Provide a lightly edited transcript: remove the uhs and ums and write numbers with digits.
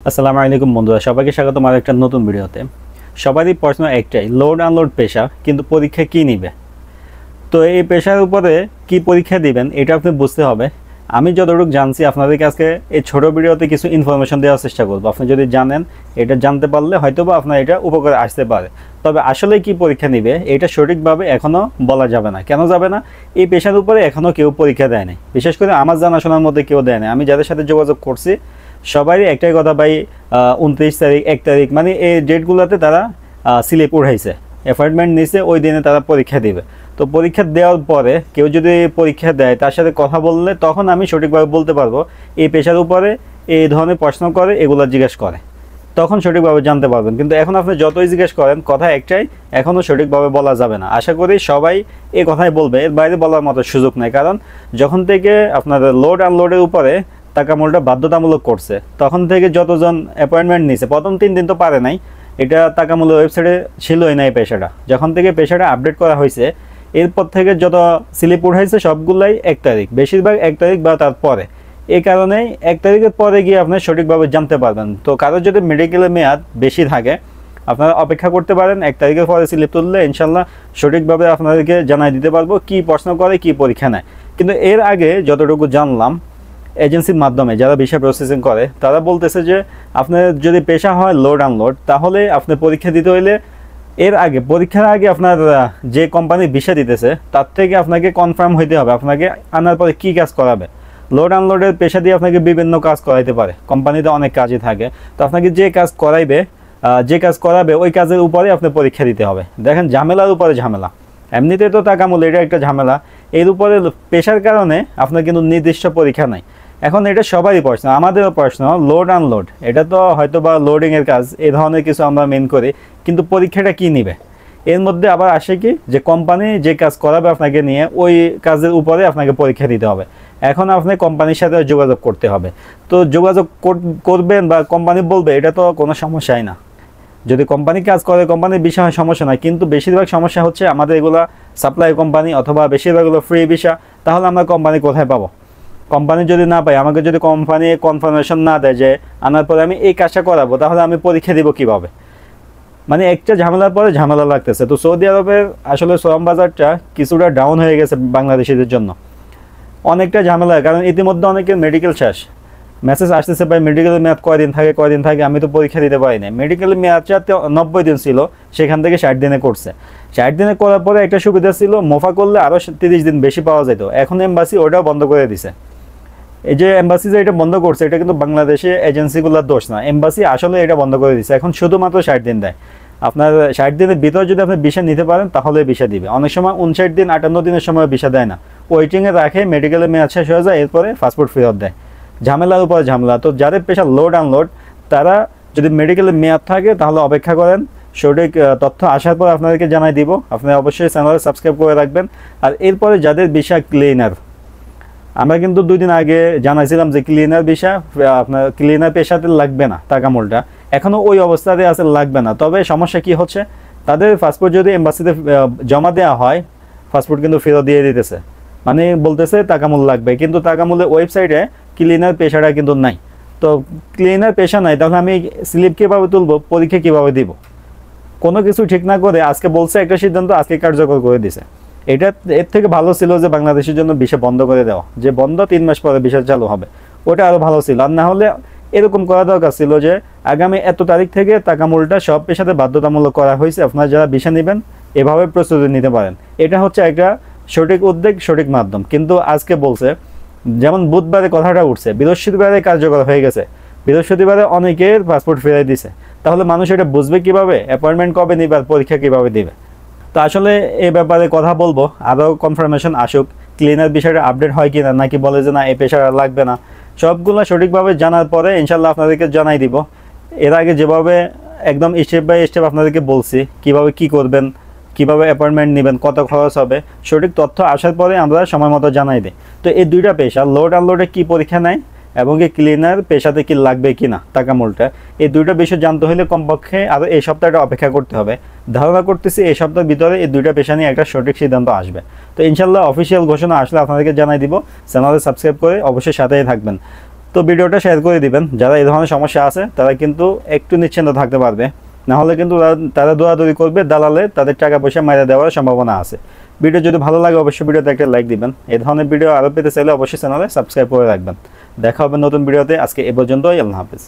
আসসালামু আলাইকুম বন্ধুরা, সবাইকে স্বাগতম আমার একটা নতুন ভিডিওতে। সবারই প্রশ্ন একটাই, লোড আনলোড পেশা, কিন্তু পরীক্ষা কি নিবে। তো এই পেশার উপরে কি পরীক্ষা দিবেন এটা আপনি বুঝতে হবে। আমি যতটুকু জানছি আপনাদেরকে আজকে এই ছোট ভিডিওতে কিছু ইনফরমেশন দেওয়ার চেষ্টা করব। আপনি যদি জানেন, এটা জানতে পারলে হয়তোবা আপনার এটা উপকারে আসতে পারে। তবে আসলে কি পরীক্ষা নিবে এটা সঠিকভাবে এখনও বলা যাবে না। কেন যাবে না? এই পেশার উপরে এখনও কেউ পরীক্ষা দেয় নাই, বিশেষ করে আমার জানাশোনার মধ্যে কেউ দেয় নাই। আমি যাদের সাথে যোগাযোগ করছি সবারই একটাই কথা, ভাই 29 তারিখ 1 তারিখ মানে এই ডেটগুলোতে তারা স্লিপ উঠাইছে, অ্যাপয়েন্টমেন্ট নিছে, ওই দিনে তারা পরীক্ষা দিবে। তো পরীক্ষা দেওয়ার পরে কেউ যদি পরীক্ষা দেয় তার সাথে কথা বললে তখন আমি সঠিকভাবে বলতে পারবো এই পেশার উপরে এই ধরনের প্রশ্ন করে, এগুলো জিজ্ঞেস করে, তখন সঠিকভাবে জানতে পারবেন। কিন্তু এখন আপনি যতই জিজ্ঞেস করেন কথা একটাই, এখনও সঠিকভাবে বলা যাবে না। আশা করি সবাই এই কথাই বলবে, এর বাইরে বলার মতো সুযোগ নেই। কারণ যখন থেকে আপনার লোড আনলোডের উপরে টাকামূলটা বাধ্যতামূলক করছে, তখন থেকে যতজন অ্যাপয়েন্টমেন্ট নিছে, প্রথম 3 দিন তো পারে নাই, এটা টাকামূলক ওয়েবসাইটে ছিলই না এই পেশাটা। যখন থেকে পেশাটা আপডেট করা হয়েছে এরপর থেকে যত স্লিপ উঠাইছে সবগুলাই 1 তারিখ, বেশিরভাগ 1 তারিখ বা তারপরে। এই কারণেই 1 তারিখের পরে গিয়ে আপনি সঠিকভাবে জানতে পারবেন। তো কারো যদি মেডিকেলের মেয়াদ বেশি থাকে আপনারা অপেক্ষা করতে পারেন, 1 তারিখের পরে স্লিপ তুললে ইনশাল্লাহ সঠিকভাবে আপনাদেরকে জানাই দিতে পারবো কি প্রশ্ন করে, কি পরীক্ষা নেয়। কিন্তু এর আগে যতটুকু জানলাম এজেন্সির মাধ্যমে যারা ভিসা প্রসেসিং করে তারা বলতেছে যে আপনার যদি পেশা হয় লোড আনলোড, তাহলে আপনি পরীক্ষা দিতে হইলে এর আগে, পরীক্ষার আগে আপনার যে কোম্পানি ভিসা দিতেছে তার থেকে আপনাকে কনফার্ম হইতে হবে আপনাকে আনার পরে কী কাজ করাবে। লোড আনলোডের পেশা দিয়ে আপনাকে বিভিন্ন কাজ করাইতে পারে, কোম্পানিতে অনেক কাজই থাকে। তো আপনাকে যে কাজ করাইবে, যে কাজ করাবে ওই কাজের উপরে আপনি পরীক্ষা দিতে হবে। দেখেন ঝামেলার উপরে ঝামেলা, এমনিতে তো টাকামূল্য এটা একটা ঝামেলা, এর উপরে পেশার কারণে আপনার কিন্তু নির্দিষ্ট পরীক্ষা নাই। এখন এটা সবারই প্রশ্ন, আমাদেরও প্রশ্ন, লোড আনলোড এটা তো হয়তো বা লোডিংয়ের কাজ, এই ধরনের কিছু আমরা মেন করি, কিন্তু পরীক্ষাটা কি নিবে। এর মধ্যে আবার আসে কি যে কোম্পানি যে কাজ করাবে আপনাকে নিয়ে ওই কাজের উপরে আপনাকে পরীক্ষা দিতে হবে। এখন আপনি কোম্পানির সাথে যোগাযোগ করতে হবে। তো যোগাযোগ করবেন বা কোম্পানি বলবে, এটা তো কোনো সমস্যাই না। যদি কোম্পানি কাজ করে কোম্পানির বিষয় সমস্যা নয়, কিন্তু বেশিরভাগ সমস্যা হচ্ছে আমাদের এগুলো সাপ্লাই কোম্পানি অথবা বেশিরভাগগুলো ফ্রি ভিসা। তাহলে আমরা কোম্পানি কোথায় পাবো? কোম্পানি যদি না পাই, আমাকে যদি কোম্পানি কনফার্মেশন না দেয় যে আনার পরে আমি এই কাজটা করাবো, তাহলে আমি পরীক্ষা দিব কীভাবে? মানে একটা ঝামেলার পরে ঝামেলা লাগতেছে। তো সৌদি আরবের আসলে শ্রম বাজারটা কিছুটা ডাউন হয়ে গেছে বাংলাদেশিদের জন্য, অনেকটা ঝামেলা। কারণ ইতিমধ্যে অনেকের মেডিকেল শেষ, মেসেজ আসতেছে ভাই মেডিকেলের মেয়াদ কয়দিন থাকে, আমি তো পরীক্ষা দিতে পারি না। মেডিকেলের মেয়াদটা 90 দিন ছিল, সেখান থেকে 60 দিনে করছে। 60 দিনে করার পরে একটা সুবিধা ছিল, মোফা করলে আরও 30 দিন বেশি পাওয়া যেত। এখন এম্বাসি ওটাও বন্ধ করে দিছে। এই যে এম্বাসি যে এটা বন্ধ করছে, এটা কিন্তু বাংলাদেশে এজেন্সিগুলোর দোষ না, এম্বাসি আসলে এটা বন্ধ করে দিচ্ছে। এখন শুধুমাত্র 60 দিন দেয়। আপনার 60 দিনের ভিতরে যদি আপনি ভিসা নিতে পারেন তাহলে ভিসা দিবে। অনেক সময় 59 দিন 58 দিনের সময় ভিসা দেয় না, ওয়েটিংয়ে রাখে, মেডিকেলের মেয়াদ শেষ হয়ে যায়, এরপরে পাসপোর্ট ফেরত দেয়। ঝামেলার উপর ঝামেলা। তো যাদের পেশা লোড আনলোড, তারা যদি মেডিকেলের মেয়াদ থাকে তাহলে অপেক্ষা করেন, সঠিক তথ্য আসার পর আপনাদেরকে জানাই দিব। আপনারা অবশ্যই চ্যানেলে সাবস্ক্রাইব করে রাখবেন। আর এরপরে যাদের ভিসা ক্লিনার, আমরা কিন্তু 2 দিন আগে জানাইছিলাম যে ক্লিনার ভিসা আপনার ক্লিনার পেশাতে লাগবে না, টাকামূলটা এখনও ওই অবস্থাতে আছে, লাগবে না। তবে সমস্যা কি হচ্ছে, তাদের পাসপোর্ট যদি এম্বাসিতে জমা দেওয়া হয়, পাসপোর্ট কিন্তু ফেরত দিয়ে দিতেছে, মানে বলতেছে টাকামূল লাগবে, কিন্তু টাকামূলের ওয়েবসাইটে ক্লিনার পেশাটা কিন্তু নাই। তো ক্লিনার পেশা নাই, তাহলে আমি স্লিপ কীভাবে তুলব, পরীক্ষা কীভাবে দিব? কোনো কিছু ঠিক না করে আজকে বলছে একটা সিদ্ধান্ত, আজকে কার্যকর করে দিছে। এটা এর থেকে ভালো ছিল যে বাংলাদেশের জন্য ভিসা বন্ধ করে দেওয়া, যে বন্ধ 3 মাস পরে ভিসা চালু হবে, ওটা আরও ভালো ছিল। আর না হলে এরকম করা দরকার ছিল যে আগামী এত তারিখ থেকে টাকামূলটা সব পেশাতে বাধ্যতামূলক করা হয়েছে, আপনারা যারা ভিসা নেবেন এভাবে প্রস্তুতি নিতে পারেন। এটা হচ্ছে একটা সঠিক উদ্যোগ, সঠিক মাধ্যম। কিন্তু আজকে বলছে, যেমন বুধবারে কথাটা উঠছে, বৃহস্পতিবারে কার্যকর হয়ে গেছে, বৃহস্পতিবারে অনেকের পাসপোর্ট ফেরাই দিছে। তাহলে মানুষ এটা বুঝবে কীভাবে, অ্যাপয়েন্টমেন্ট কবে নিবে আর পরীক্ষা কীভাবে দিবে? তো আসলে এই ব্যাপারে কথা বলবো, আরও কনফার্মেশন আসুক, ক্লিনার বিষয়টা আপডেট হয় কি না, নাকি বলে যে না এই পেশা লাগবে না, সবগুলো সঠিকভাবে জানার পরে ইনশাল্লাহ আপনাদেরকে জানাই দিব। এর আগে যেভাবে একদম স্টেপ বাই স্টেপ আপনাদেরকে বলছি কীভাবে কী করবেন, কীভাবে অ্যাপয়েন্টমেন্ট নেবেন, কত খরচ হবে, সঠিক তথ্য আসার পরে আমরা সময় মতো জানাই দিই। তো এই দুইটা পেশা, লোড আনলোডে কী পরীক্ষা নেয় এবং এই ক্লিনার পেশাতে কি লাগবে কি না টাকামূলটা, এই দুইটা বিষয় জানতে হলে কমপক্ষে আরও এই সপ্তাহটা অপেক্ষা করতে হবে। ধারণা করতেছি এই সপ্তাহের ভিতরে এই দুইটা পেশা নিয়ে একটা সঠিক সিদ্ধান্ত আসবে। তো ইনশাল্লাহ অফিসিয়াল ঘোষণা আসলে আপনাদেরকে জানাই দিব। চ্যানেলে সাবস্ক্রাইব করে অবশ্যই সাথেই থাকবেন। তো ভিডিওটা শেয়ার করে দিবেন, যারা এই ধরনের সমস্যা আছে তারা কিন্তু একটু নিশ্চিন্ত থাকতে পারবে, না হলে কিন্তু তারা দৌড়াদৌড়ি করবে, দালালে তাদের টাকা পয়সা মেরে দেওয়ার সম্ভাবনা আছে। ভিডিও যদি ভালো লাগে অবশ্যই ভিডিওতে একটা লাইক দিবেন। এই ধরনের ভিডিও আরও পেতে চাইলে অবশ্যই চ্যানেলে সাবস্ক্রাইব করে রাখবেন। দেখা হবে নতুন ভিডিওতে। আজকে এ পর্যন্তই। আল্লাহ হাফেজ।